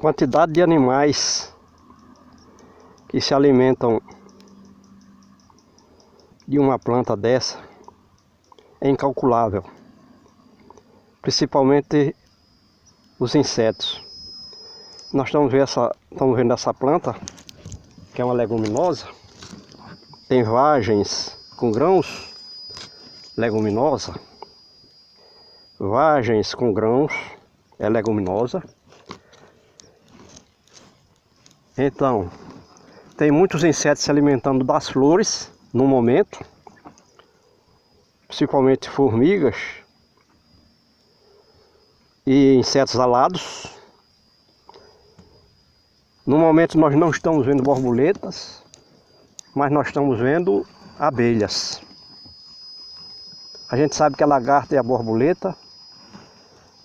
quantidade de animais que se alimentam de uma planta dessa é incalculável, principalmente os insetos. Nós estamos vendo essa planta, que é uma leguminosa, tem vagens com grãos, leguminosa, vagens com grãos, é leguminosa. Então, tem muitos insetos se alimentando das flores no momento, principalmente formigas e insetos alados. No momento nós não estamos vendo borboletas, mas nós estamos vendo abelhas. A gente sabe que a lagarta e a borboleta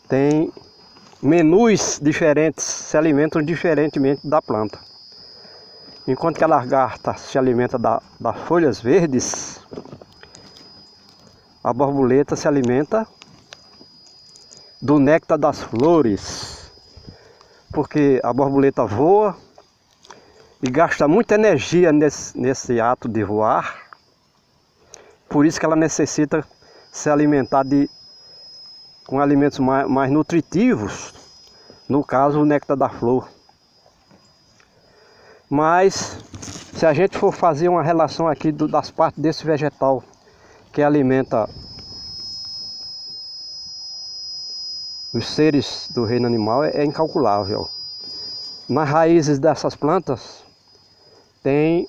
têm menus diferentes, se alimentam diferentemente da planta. Enquanto que a lagarta se alimenta das folhas verdes, a borboleta se alimenta do néctar das flores, porque a borboleta voa e gasta muita energia nesse ato de voar, por isso que ela necessita se alimentar com alimentos mais nutritivos, no caso o néctar da flor. Mas se a gente for fazer uma relação aqui das partes desse vegetal que alimenta os seres do reino animal, é incalculável. Nas raízes dessas plantas tem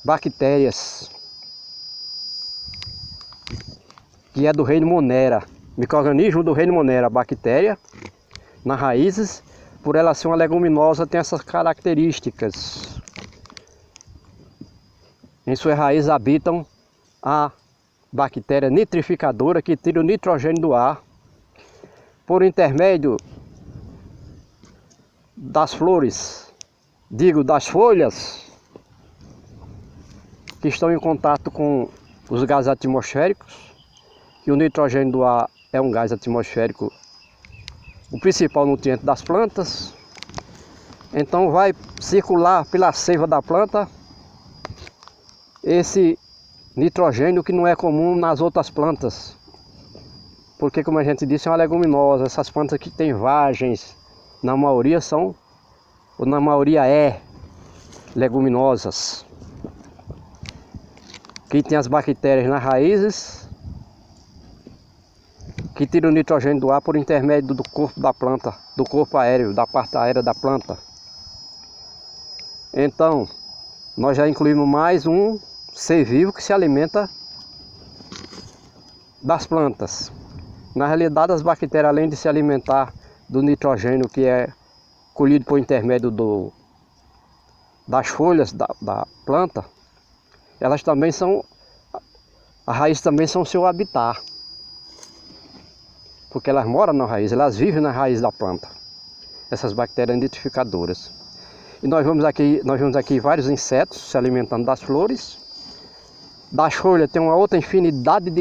bactérias, que é do reino Monera, micro-organismo do reino Monera, bactéria nas raízes. Por ela ser uma leguminosa, tem essas características. Em suas raízes habitam a bactéria nitrificadora, que tira o nitrogênio do ar por intermédio das flores, das folhas, que estão em contato com os gases atmosféricos, e o nitrogênio do ar é um gás atmosférico, o principal nutriente das plantas. Então vai circular pela seiva da planta esse nitrogênio que não é comum nas outras plantas, porque, como a gente disse, é uma leguminosa. Essas plantas que têm vagens, na maioria é leguminosas, que tem as bactérias nas raízes, que tira o nitrogênio do ar por intermédio do corpo da planta, do corpo aéreo, da parte aérea da planta. Então, nós já incluímos mais um ser vivo que se alimenta das plantas. Na realidade, as bactérias, além de se alimentar do nitrogênio que é colhido por intermédio das folhas da planta, elas também são, as raízes também são seu habitat, porque elas moram na raiz, elas vivem na raiz da planta, essas bactérias nitrificadoras. E nós vemos aqui vários insetos se alimentando das flores. Das folhas tem uma outra infinidade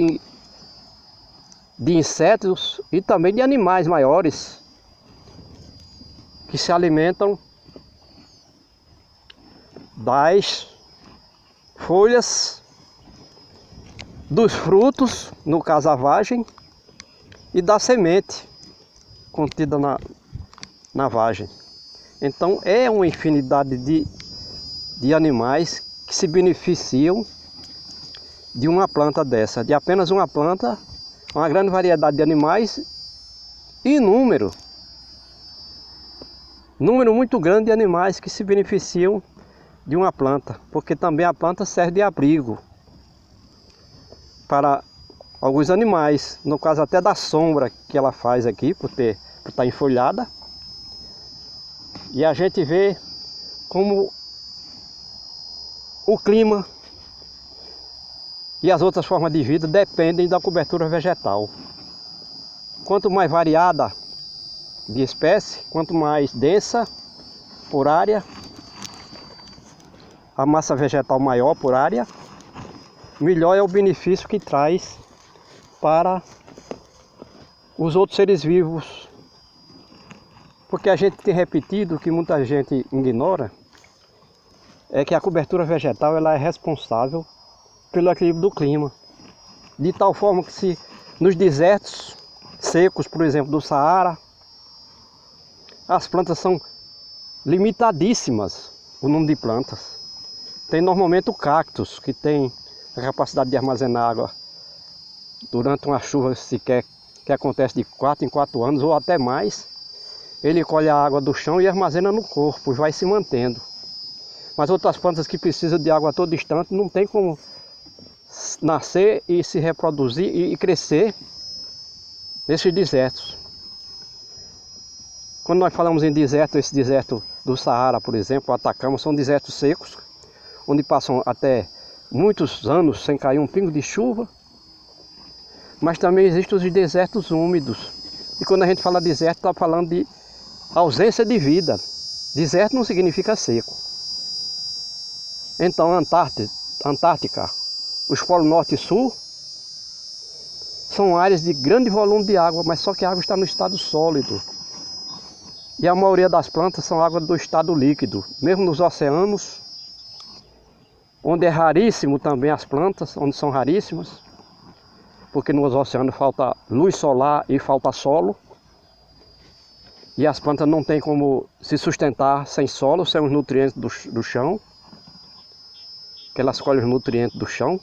de insetos e também de animais maiores que se alimentam das folhas, dos frutos, no caso a vagem, e da semente contida na vagem. Então é uma infinidade de animais que se beneficiam de uma planta dessa, de apenas uma planta, uma grande variedade de animais e número muito grande de animais que se beneficiam de uma planta, porque também a planta serve de abrigo para alguns animais, no caso até da sombra que ela faz aqui, por estar enfolhada. E a gente vê como o clima e as outras formas de vida dependem da cobertura vegetal. Quanto mais variada de espécie, quanto mais densa por área, a massa vegetal maior por área, melhor é o benefício que traz para os outros seres vivos Porque a gente tem repetido, que muita gente ignora, é que a cobertura vegetal ela é responsável pelo equilíbrio do clima. De tal forma que se nos desertos secos, por exemplo, do Saara, as plantas são limitadíssimas, o número de plantas. Tem normalmente o cactus, que tem a capacidade de armazenar água durante uma chuva sequer, que acontece de 4 em 4 anos ou até mais. Ele colhe a água do chão e armazena no corpo e vai se mantendo. Mas outras plantas que precisam de água a todo instante não tem como nascer e se reproduzir e crescer nesses desertos. Quando nós falamos em deserto, esse deserto do Saara, por exemplo, o Atacama, são desertos secos, onde passam até muitos anos sem cair um pingo de chuva. Mas também existem os desertos úmidos. E quando a gente fala deserto, está falando de ausência de vida. Deserto não significa seco. Então, Antártica, os polos norte e sul, são áreas de grande volume de água, mas só que a água está no estado sólido. E a maioria das plantas são água do estado líquido. Mesmo nos oceanos, onde é raríssimo também as plantas, onde são raríssimas, porque nos oceanos falta luz solar e falta solo. E as plantas não têm como se sustentar sem solo, sem os nutrientes do chão. Que elas colhem os nutrientes do chão.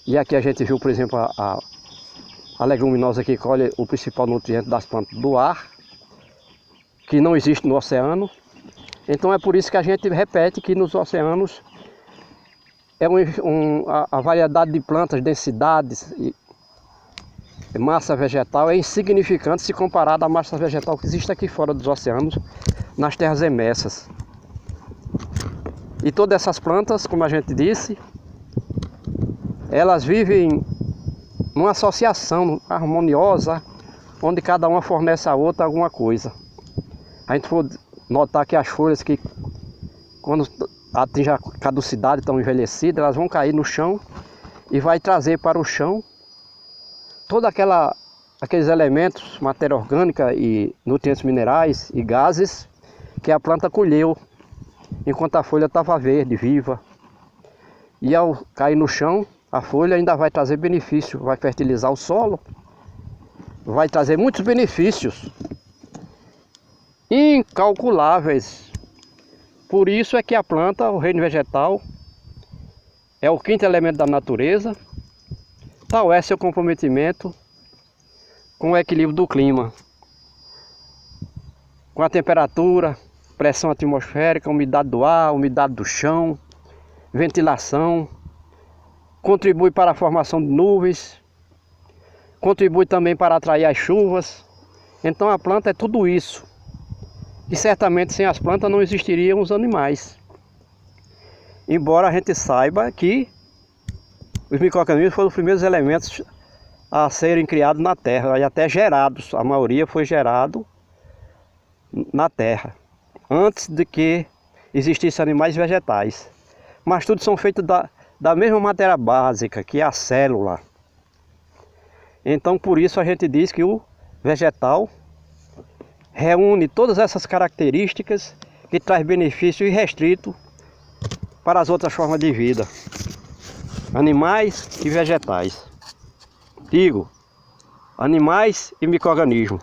E aqui a gente viu, por exemplo, a leguminosa que colhe o principal nutriente das plantas do ar, que não existe no oceano. Então é por isso que a gente repete que nos oceanos a variedade de plantas, densidades e massa vegetal é insignificante se comparada à massa vegetal que existe aqui fora dos oceanos, nas terras emersas. E todas essas plantas, como a gente disse, elas vivem numa associação harmoniosa, onde cada uma fornece a outra alguma coisa. A gente pode notar que as folhas que, quando atingem a caducidade, estão envelhecidas, elas vão cair no chão e vai trazer para o chão todos aqueles elementos, matéria orgânica e nutrientes minerais e gases que a planta colheu enquanto a folha estava verde, viva. E ao cair no chão, a folha ainda vai trazer benefício, vai fertilizar o solo, vai trazer muitos benefícios incalculáveis. Por isso é que a planta, o reino vegetal, é o quinto elemento da natureza. Tal é seu comprometimento com o equilíbrio do clima, com a temperatura, pressão atmosférica, umidade do ar, umidade do chão, ventilação, contribui para a formação de nuvens, contribui também para atrair as chuvas. Então a planta é tudo isso. E certamente sem as plantas não existiriam os animais. Embora a gente saiba que os micro-organismos foram os primeiros elementos a serem criados na Terra, e até gerados. A maioria foi gerado na Terra, antes de que existissem animais e vegetais. Mas tudo são feitos da mesma matéria básica, que é a célula. Então por isso a gente diz que o vegetal reúne todas essas características que traz benefício irrestrito para as outras formas de vida, animais e vegetais. Digo, animais e micro-organismos.